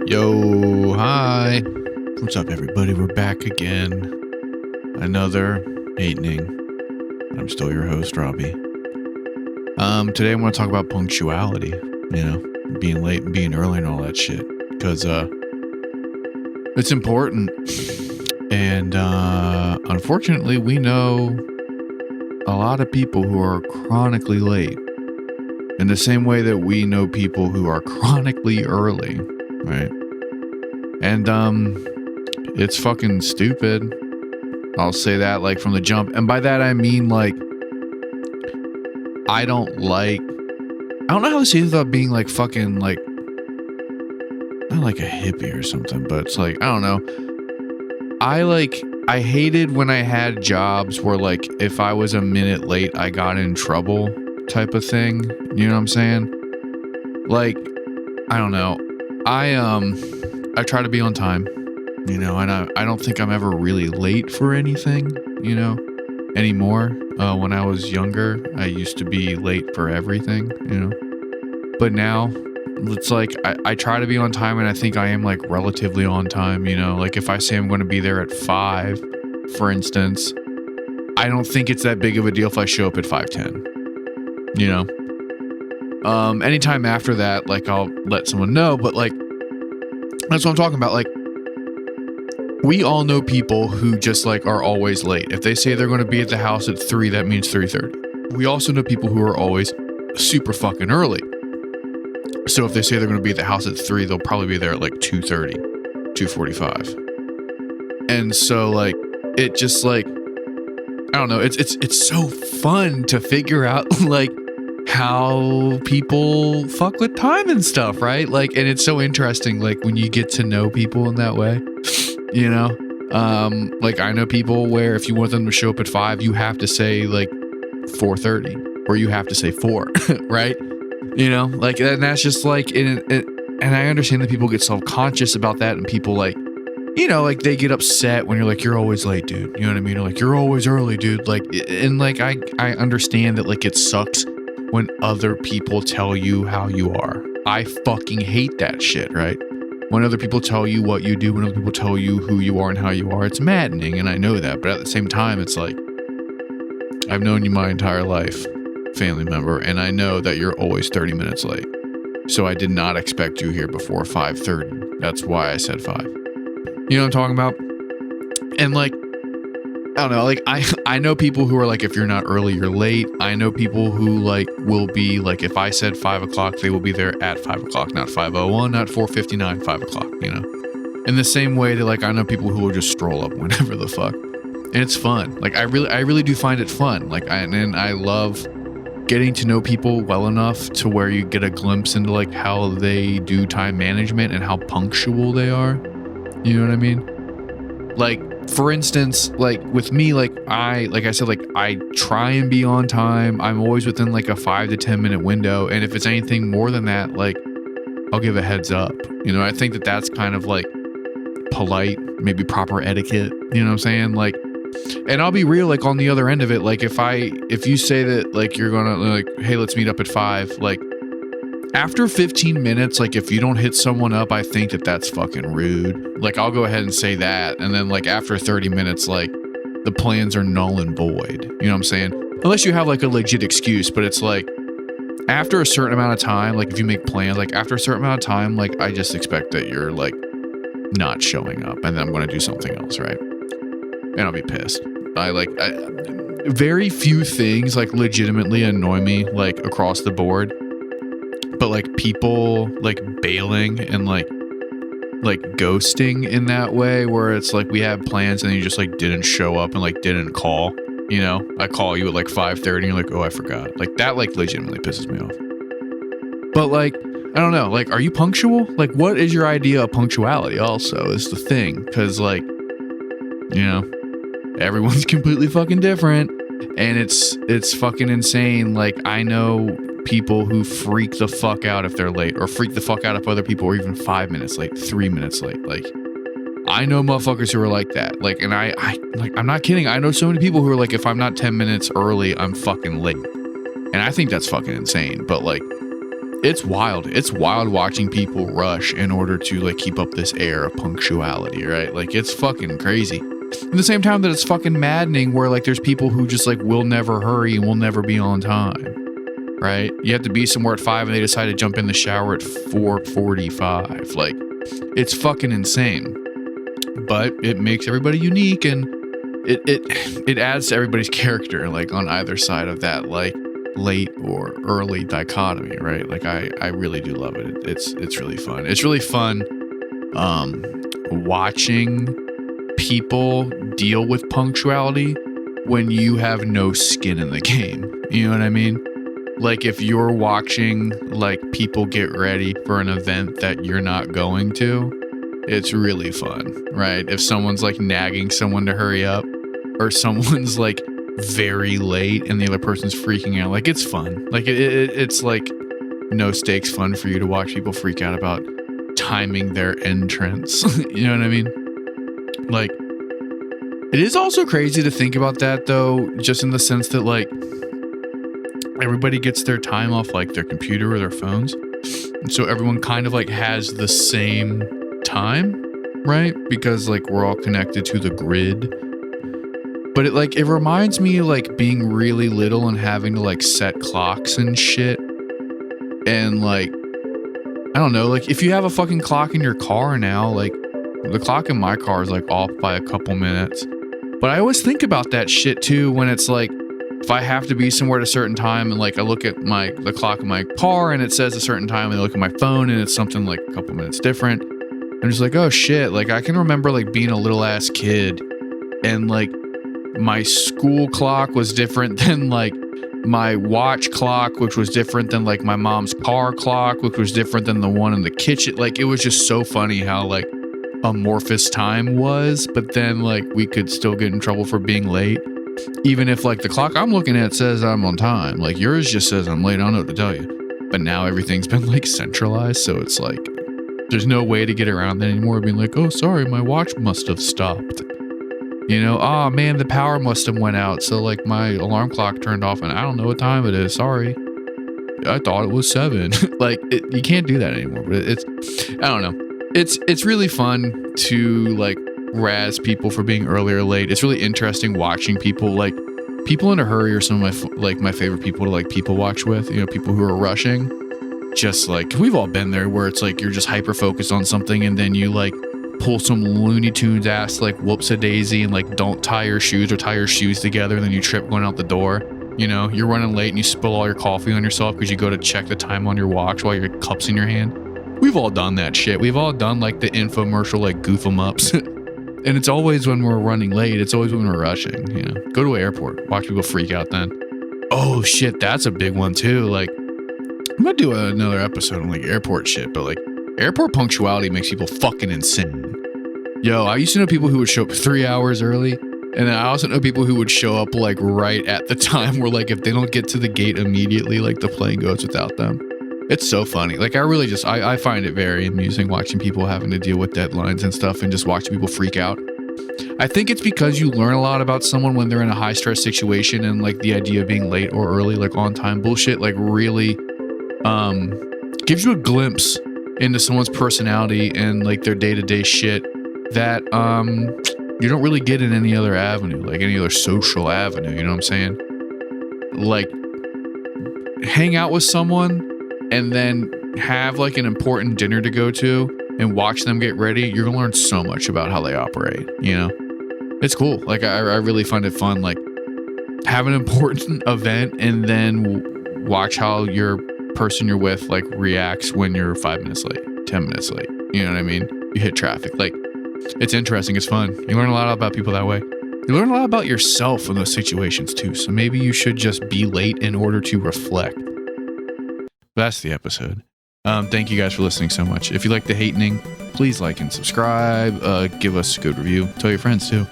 Yo, hi. What's up, everybody? We're back again. Another evening. I'm still your host, Robbie. Today I'm going to talk about punctuality. You know, being late and being early and all that shit. Because, it's important. And, unfortunately, we know a lot of people who are chronically late. In the same way that we know people who are chronically early, right? And it's fucking stupid. I'll say that like from the jump. And by that I mean like I don't know how to say this without being like fucking like not like a hippie or something, but it's like I don't know. I hated when I had jobs where like if I was a minute late I got in trouble type of thing. You know what I'm saying? Like, I don't know. I try to be on time, you know, and I don't think I'm ever really late for anything, you know, anymore. When I was younger, I used to be late for everything, you know, but now it's like I try to be on time, and I think I am like relatively on time, you know, like if I say I'm going to be there at 5, for instance, I don't think it's that big of a deal if I show up at 5:10, you know. Anytime after that, like I'll let someone know, but like that's what I'm talking about. Like we all know people who just like are always late. If they say they're going to be at the house at 3, that means 3:30. We also know people who are always super fucking early. So if they say they're going to be at the house at 3, they'll probably be there at like 2:30, 2:45. And so like it just like I don't know, it's so fun to figure out like how people fuck with time and stuff, right? Like, and it's so interesting, like when you get to know people in that way, you know, like I know people where if you want them to show up at 5, you have to say like 4:30 or you have to say 4, right? You know, like, and that's just like, and I understand that people get self-conscious about that, and people like, you know, like they get upset when you're like, you're always late, dude. You know what I mean? Or like, you're always early, dude. Like, and like, I understand that like it sucks when other people tell you how you are. I fucking hate that shit, right? When other people tell you what you do, when other people tell you who you are and how you are, it's maddening, and I know that. But at the same time, it's like, I've known you my entire life, family member, and I know that you're always 30 minutes late. So I did not expect you here before 5:30. That's why I said 5. You know what I'm talking about? And like, I don't know, like I know people who are like, if you're not early, you're late. I know people who like will be like, if I said 5 o'clock, they will be there at 5 o'clock, not 5:01, not 4:59, 5 o'clock, you know? In the same way that like, I know people who will just stroll up whenever the fuck. And it's fun. Like I really do find it fun. Like I love getting to know people well enough to where you get a glimpse into like how they do time management and how punctual they are. You know what I mean? Like, for instance, like with me, like I said, like I try and be on time. I'm always within like a 5 to 10 minute window. And if it's anything more than that, like I'll give a heads up. You know, I think that that's kind of like polite, maybe proper etiquette. You know what I'm saying? Like, and I'll be real, like on the other end of it, like if you say that like you're gonna like, hey, let's meet up at 5, like after 15 minutes, like if you don't hit someone up, I think that that's fucking rude. Like I'll go ahead and say that. And then like after 30 minutes, like the plans are null and void. You know what I'm saying? Unless you have like a legit excuse, but it's like after a certain amount of time, like if you make plans, like after a certain amount of time, like I just expect that you're like not showing up and then I'm going to do something else. Right. And I'll be pissed. Very few things like legitimately annoy me like across the board. But like people like bailing and like ghosting in that way where it's like we had plans and you just like didn't show up and like didn't call, you know, I call you at like 5:30 and you're like, oh, I forgot. Like that like legitimately pisses me off. But like, I don't know, like, are you punctual? Like what is your idea of punctuality also is the thing. Cause like, you know, everyone's completely fucking different and it's fucking insane. Like I know people who freak the fuck out if they're late or freak the fuck out if other people are even 5 minutes late, 3 minutes late. Like I know motherfuckers who are like that. Like, and I like, I'm not kidding. I know so many people who are like, if I'm not 10 minutes early, I'm fucking late. And I think that's fucking insane. But like, it's wild. It's wild watching people rush in order to like keep up this air of punctuality, right? Like it's fucking crazy. At the same time that it's fucking maddening where like there's people who just like will never hurry and will never be on time, right? You have to be somewhere at 5 and they decide to jump in the shower at 4:45. Like it's fucking insane. But it makes everybody unique and it adds to everybody's character, like on either side of that like late or early dichotomy, right? Like I really do love it. It's really fun. It's really fun watching people deal with punctuality when you have no skin in the game. You know what I mean? Like if you're watching like people get ready for an event that you're not going to, it's really fun, right? If someone's like nagging someone to hurry up or someone's like very late and the other person's freaking out, like it's fun. Like it's like no stakes fun for you to watch people freak out about timing their entrance. You know what I mean? Like it is also crazy to think about that though, just in the sense that like everybody gets their time off like their computer or their phones. And so everyone kind of like has the same time, right? Because like we're all connected to the grid. But it reminds me of like being really little and having to like set clocks and shit. And like, I don't know, like if you have a fucking clock in your car now, like the clock in my car is like off by a couple minutes. But I always think about that shit too when it's like, if I have to be somewhere at a certain time and like I look at the clock in my car and it says a certain time and I look at my phone and it's something like a couple minutes different. I'm just like, oh shit. Like I can remember like being a little ass kid and like my school clock was different than like my watch clock, which was different than like my mom's car clock, which was different than the one in the kitchen. Like it was just so funny how like amorphous time was, but then like we could still get in trouble for being late. Even if like the clock I'm looking at says I'm on time, like yours just says I'm late. I don't know what to tell you. But now everything's been like centralized. So it's like, there's no way to get around that anymore. Being like, oh, sorry, my watch must have stopped. You know, oh man, the power must have went out. So like my alarm clock turned off and I don't know what time it is. Sorry. I thought it was 7. Like you can't do that anymore, but I don't know. It's really fun to like razz people for being early or late. It's really interesting watching people like people in a hurry are some of my favorite people to like people watch with, you know, people who are rushing. Just like we've all been there where it's like you're just hyper focused on something and then you like pull some Looney Tunes ass like whoops-a-daisy and like don't tie your shoes or tie your shoes together and then you trip going out the door. You know, you're running late and you spill all your coffee on yourself because you go to check the time on your watch while your cup's in your hand. We've all done that shit. We've all done like the infomercial like goof 'em ups. And it's always when we're running late. It's always when we're rushing, you know. Go to an airport. Watch people freak out then. Oh shit, that's a big one too. Like I'm gonna do another episode on like airport shit, but like airport punctuality makes people fucking insane. Yo, I used to know people who would show up 3 hours early, and I also know people who would show up like right at the time where like if they don't get to the gate immediately, like the plane goes without them. It's so funny. Like I really just, I find it very amusing watching people having to deal with deadlines and stuff and just watching people freak out. I think it's because you learn a lot about someone when they're in a high stress situation and like the idea of being late or early, like on time bullshit, like really gives you a glimpse into someone's personality and like their day-to-day shit that you don't really get in any other avenue, like any other social avenue, you know what I'm saying? Like hang out with someone and then have like an important dinner to go to and watch them get ready, you're gonna learn so much about how they operate, you know? It's cool. Like I really find it fun, like have an important event and then watch how your person you're with like reacts when you're 5 minutes late, 10 minutes late. You know what I mean? You hit traffic. Like it's interesting. It's fun. You learn a lot about people that way. You learn a lot about yourself in those situations too. So maybe you should just be late in order to reflect. That's the episode. Thank you guys for listening so much. If you like the Hatening, please like and subscribe. Give us a good review. Tell your friends too.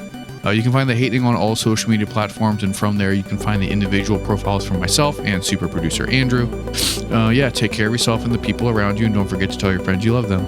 You can find the Hatening on all social media platforms, and from there you can find the individual profiles from myself and super producer Andrew. Yeah, take care of yourself and the people around you, and don't forget to tell your friends you love them.